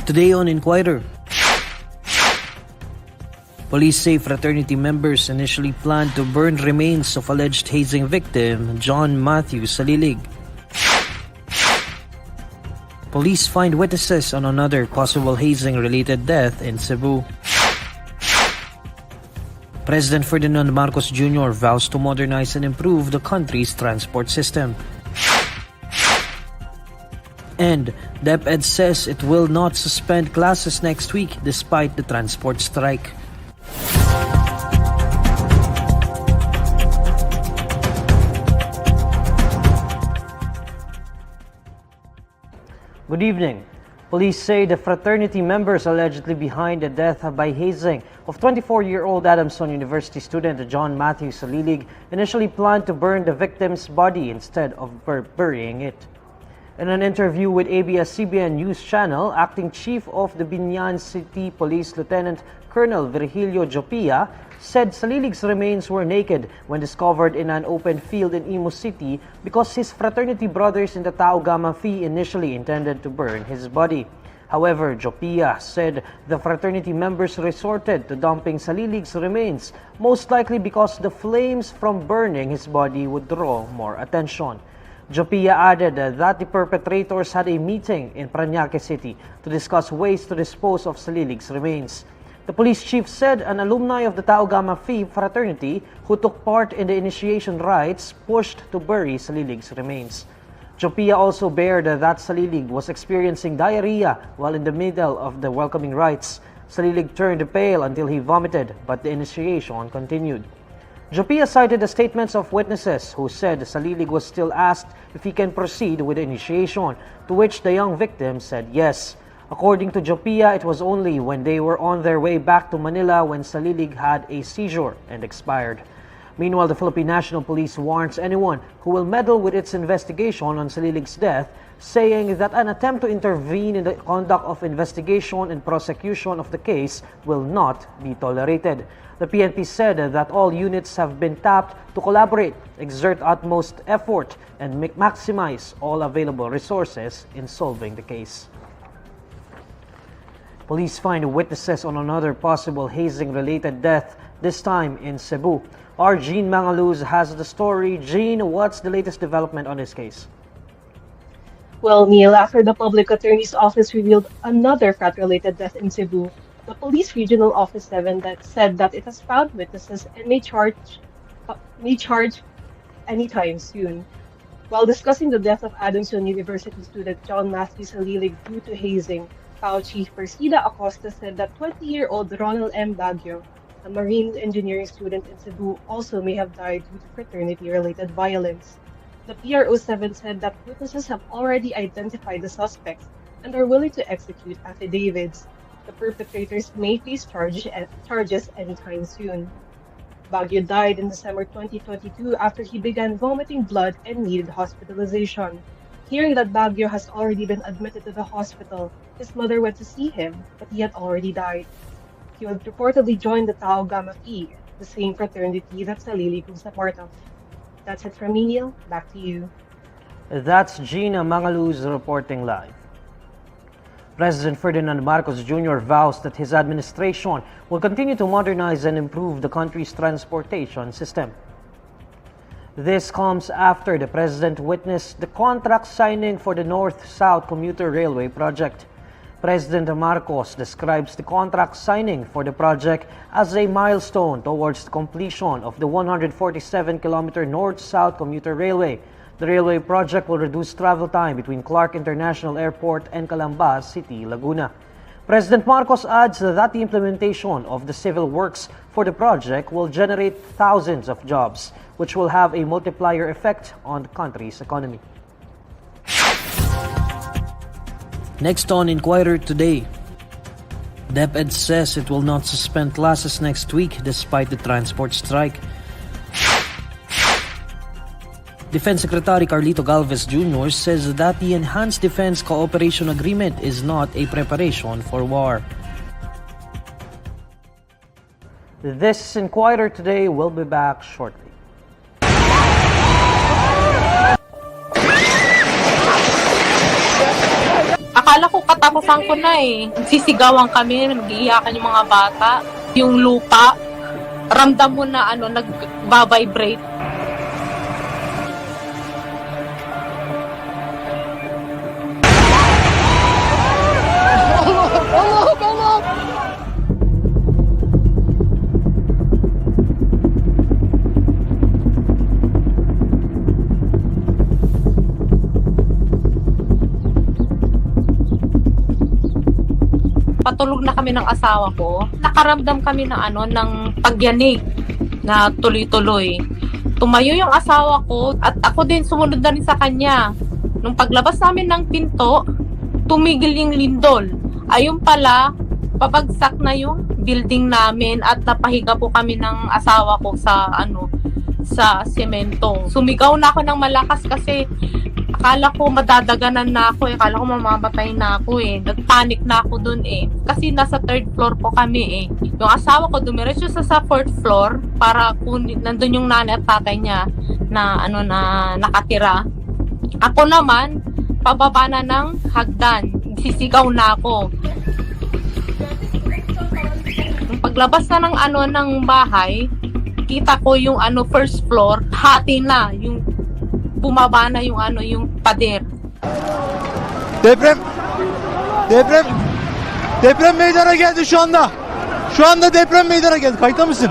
Today on Inquirer, police say fraternity members initially planned to burn remains of alleged hazing victim John Matthew Salilig. Police find witnesses on another possible hazing-related death in Cebu. President Ferdinand Marcos Jr. vows to modernize and improve the country's transport system. And DepEd says it will not suspend classes next week despite the transport strike. Good evening. Police say the fraternity members allegedly behind the death by hazing of 24-year-old Adamson University student John Matthew Salilig initially planned to burn the victim's body instead of burying it. In an interview with ABS-CBN News Channel, Acting Chief of the Binyan City Police Lieutenant Colonel Virgilio Jopia said Salilig's remains were naked when discovered in an open field in Imo City because his fraternity brothers in the Tau Gamma Phi initially intended to burn his body. However, Jopia said the fraternity members resorted to dumping Salilig's remains, most likely because the flames from burning his body would draw more attention. Jopia added that the perpetrators had a meeting in Parañaque City to discuss ways to dispose of Salilig's remains. The police chief said an alumni of the Tau Gamma Phi fraternity who took part in the initiation rites pushed to bury Salilig's remains. Jopia also bared that Salilig was experiencing diarrhea while in the middle of the welcoming rites. Salilig turned pale until he vomited, but the initiation continued. Jopia cited the statements of witnesses who said Salilig was still asked if he can proceed with the initiation, to which the young victim said yes. According to Jopia, it was only when they were on their way back to Manila when Salilig had a seizure and expired. Meanwhile, the Philippine National Police warns anyone who will meddle with its investigation on Salilig's death, saying that an attempt to intervene in the conduct of investigation and prosecution of the case will not be tolerated. The PNP said that all units have been tapped to collaborate, exert utmost effort, and maximize all available resources in solving the case. Police find witnesses on another possible hazing-related death, this time in Cebu. Our Jean Mangaluz has the story. Jean, what's the latest development on this case? Well, Neil, after the Public Attorney's Office revealed another frat-related death in Cebu, the Police Regional Office 7 said that it has found witnesses and may charge anytime soon. While discussing the death of Adamson University student John Matthew Salilig due to hazing, PAO Chief Persida Acosta said that 20-year-old Ronald M. Baguio, a marine engineering student in Cebu, also may have died due to fraternity-related violence. The PRO7 said that witnesses have already identified the suspects and are willing to execute affidavits. The perpetrators may face charges anytime soon. Baguio died in December 2022 after he began vomiting blood and needed hospitalization. Hearing that Baguio has already been admitted to the hospital, his mother went to see him, but he had already died. He would reportedly join the Tau Gamma Phi, the same fraternity that Salilig was a part of. That's it from me, Neil. Back to you. That's Gina Mangaluz reporting live. President Ferdinand Marcos Jr. vows that his administration will continue to modernize and improve the country's transportation system. This comes after the president witnessed the contract signing for the North-South Commuter Railway project. President Marcos describes the contract signing for the project as a milestone towards the completion of the 147-kilometer North-South Commuter Railway. The railway project will reduce travel time between Clark International Airport and Calambas City, Laguna. President Marcos adds that the implementation of the civil works for the project will generate thousands of jobs, which will have a multiplier effect on the country's economy. Next on Inquirer Today, DepEd says it will not suspend classes next week despite the transport strike. Defense Secretary Carlito Galvez Jr. says that the Enhanced Defense Cooperation Agreement is not a preparation for war. This is Inquirer Today. We'll be back shortly. Akala ko katapos katapusan ko na eh. Sisigawan kami, nag-iiyakan yung mga bata. Yung lupa, ramdam mo na nag-vibrate. Patulog na kami ng asawa ko. Nakaramdam kami ng pagyanig na tuloy-tuloy. Tumayo yung asawa ko at ako din sumunod na rin sa kanya. Nung paglabas namin ng pinto, tumigil yung lindol. Ayun pala, pabagsak na yung building namin at napahiga po kami ng asawa ko sa semento. Sumigaw na ako ng malakas kasi akala ko madadaganan na ako eh. Akala ko mamamatay na ako eh. Nagpanic na ako dun eh. Kasi nasa 3rd floor po kami eh. Yung asawa ko dumiretso sa 4th floor para kung nandun yung nanay at tatay niya na nakatira. Ako naman, pababa na ng hagdan. Sisigaw na ako. Nung paglabas na ng bahay, kita ko yung 1st floor, hati na yung bumaba na yung pader. Deprem meydana geldi şu anda. Şu anda deprem meydana geldi. Kayıtta mısın?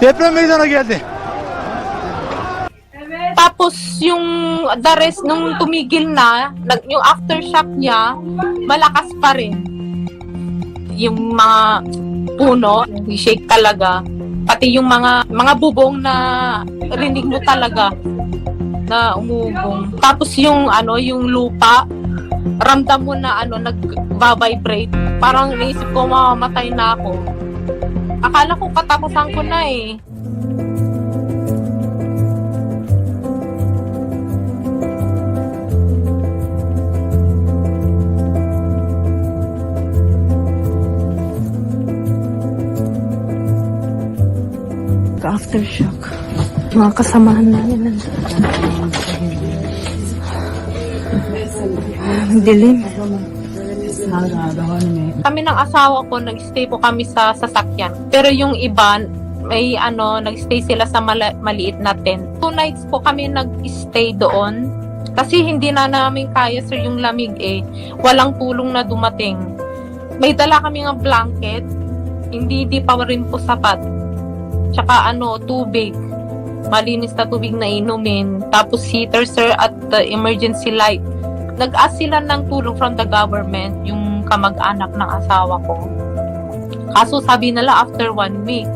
Deprem meydana geldi. Tapos yung the rest nung tumigil na, yung aftershock niya, malakas pa rin. Yung mga puno, shake talaga. Pati yung mga bubong na rinig mo talaga na umubong. Tapos yung lupa, ramdam mo na nag-vibrate. Parang naisip ko mamamatay na ako. Akala ko katapusan ko na eh. Aftershock. Mga kasamahan namin nandun. Dilim. Kami ng asawa ko, nag-stay po kami sa sasakyan. Pero yung iba, may nag-stay sila sa maliit na tent. 2 nights po kami nag-stay doon. Kasi hindi na namin kaya, sir, yung lamig eh. Walang tulong na dumating. May dala kami ng blanket. Hindi pa rin po sapat. Tsaka tubig. Malinis na tubig na inumin. Tapos heater, sir, at emergency light. Nag-ask sila ng tulong from the government, yung kamag-anak ng asawa ko. Kaso sabi nila after 1 week.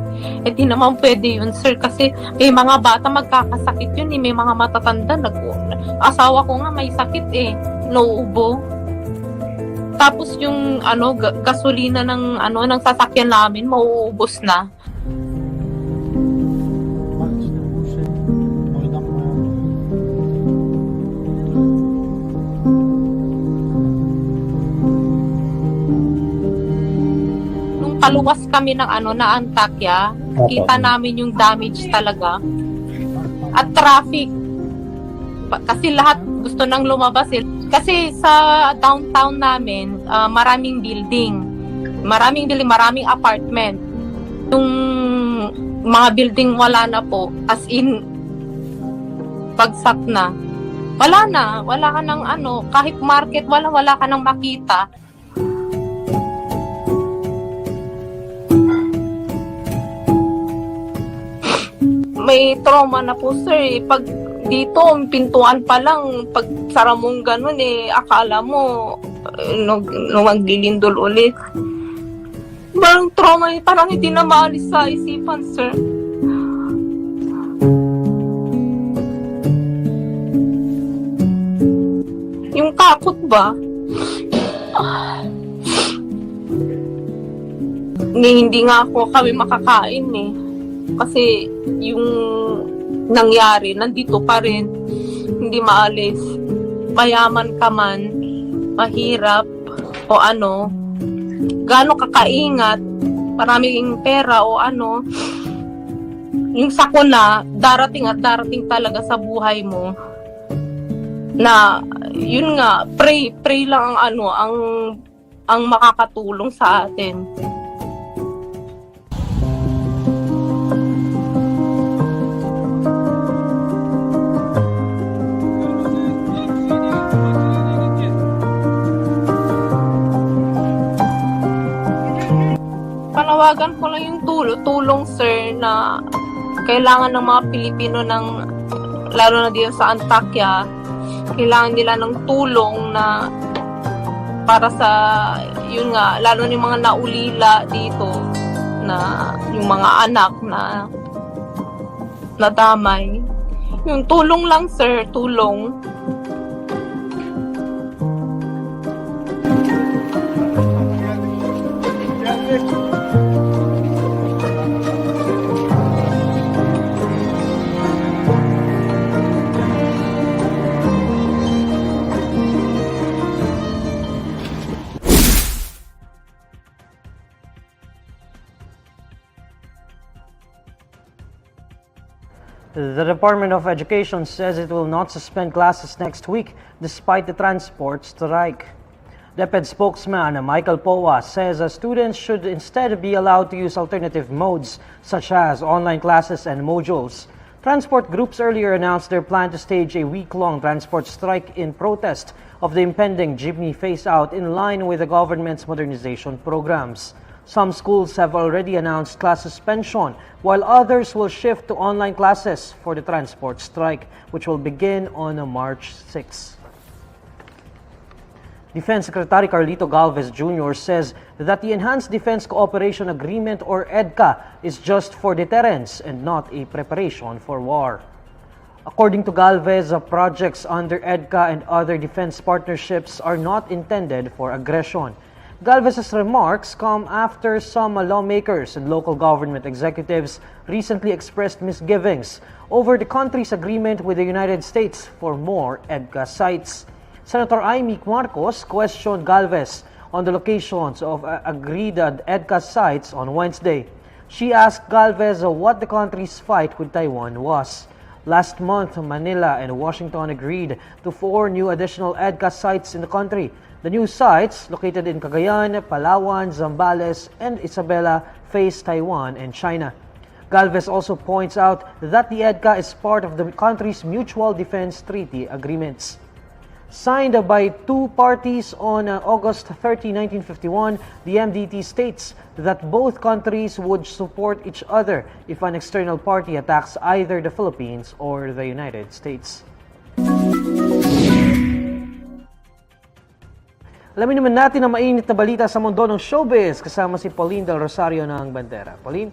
Eh di naman pwede yun, sir, kasi may mga bata magkakasakit yun eh. May mga matatanda. Asawa ko nga may sakit eh. Nauubo. Tapos yung gasolina ng sasakyan namin mauubos na. Paluwas kami ng na Antakya, kita namin yung damage talaga. At traffic. Kasi lahat gusto nang lumabas eh. Kasi sa downtown namin, maraming building. Maraming apartment. Yung mga building wala na po. As in, bagsak na. Wala ka ng kahit market, wala ka nang makita. May trauma na po, sir. Pag dito, pintuan pa lang, pag sara mong ganun akala mo maglilindol ulit. Parang trauma, parang hindi na maalis sa isipan, sir. Yung takot ba? Hindi nga kami makakain eh. Kasi yung nangyari, nandito pa rin, hindi maalis. Mayaman ka man, mahirap, o gaano kakaingat, maraming pera o yung sakuna, darating at darating talaga sa buhay mo. na yun nga, pray lang ang ang makakatulong sa atin. Panawagan ko lang yung tulong sir, na kailangan ng mga Pilipino lalo na dito sa Antakya, kailangan nila ng tulong na para sa yun nga, lalo na yung mga naulila dito, na yung mga anak na nadamay. Yung tulong lang sir, tulong. The Department of Education says it will not suspend classes next week despite the transport strike. DepEd spokesman Michael Powa says students should instead be allowed to use alternative modes such as online classes and modules. Transport groups earlier announced their plan to stage a week-long transport strike in protest of the impending jeepney phase-out in line with the government's modernization programs. Some schools have already announced class suspension, while others will shift to online classes for the transport strike, which will begin on March 6. Defense Secretary Carlito Galvez Jr. says that the Enhanced Defense Cooperation Agreement, or Edca, is just for deterrence and not a preparation for war. According to Galvez, projects under Edca and other defense partnerships are not intended for aggression. Galvez's remarks come after some lawmakers and local government executives recently expressed misgivings over the country's agreement with the United States for more Edca sites. Senator INQUIRER.net Marcos questioned Galvez on the locations of agreed Edca sites on Wednesday. She asked Galvez what the country's fight with Taiwan was. Last month, Manila and Washington agreed to 4 new additional Edca sites in the country. The new sites, located in Cagayan, Palawan, Zambales, and Isabela, face Taiwan and China. Galvez also points out that the Edca is part of the country's mutual defense treaty agreements. Signed by 2 parties on August 30, 1951, the MDT states that both countries would support each other if an external party attacks either the Philippines or the United States. Alamin naman natin ang mainit na balita sa mundo ng showbiz kasama si Pauline Del Rosario ng Bandera. Pauline?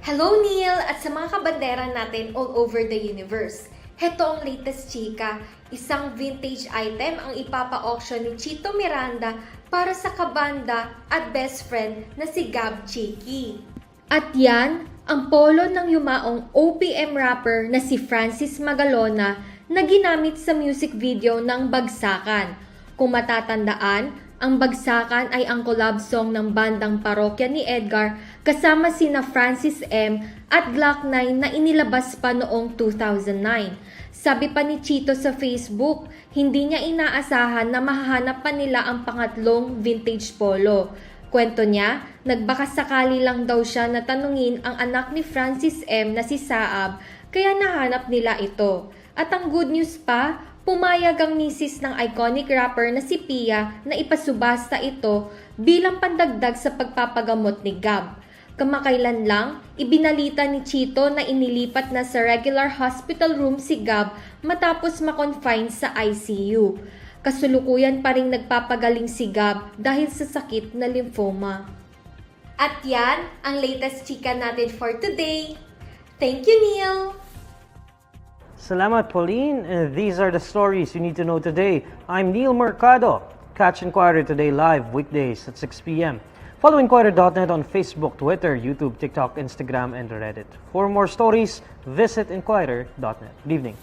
Hello Neil at sa mga kabandera natin all over the universe. Heto ang latest chika, isang vintage item ang ipapa-auction ni Chito Miranda para sa kabanda at best friend na si Gab Chiki. At yan, ang polo ng yumaong OPM rapper na si Francis Magalona na ginamit sa music video ng Bagsakan. Kung matatandaan, ang Bagsakan ay ang collab song ng bandang Parokya ni Edgar kasama sina Francis M. at Glock 9 na inilabas pa noong 2009. Sabi pa ni Chito sa Facebook, hindi niya inaasahan na mahahanap pa nila ang pangatlong vintage polo. Kwento niya, nagbakasakali lang daw siya na tanungin ang anak ni Francis M. na si Saab, kaya nahanap nila ito. At ang good news pa, pumayag ang misis ng iconic rapper na si Pia na ipasubasta ito bilang pandagdag sa pagpapagamot ni Gab. Kamakailan lang, ibinalita ni Chito na inilipat na sa regular hospital room si Gab matapos makonfine sa ICU. Kasulukuyan pa ring nagpapagaling si Gab dahil sa sakit na lymphoma. At yan ang latest chika natin for today. Thank you, Neil! Salamat, Pauline. And these are the stories you need to know today. I'm Neil Mercado. Catch Inquirer Today live weekdays at 6 p.m. Follow INQUIRER.net on Facebook, Twitter, YouTube, TikTok, Instagram, and Reddit. For more stories, visit INQUIRER.net. Good evening.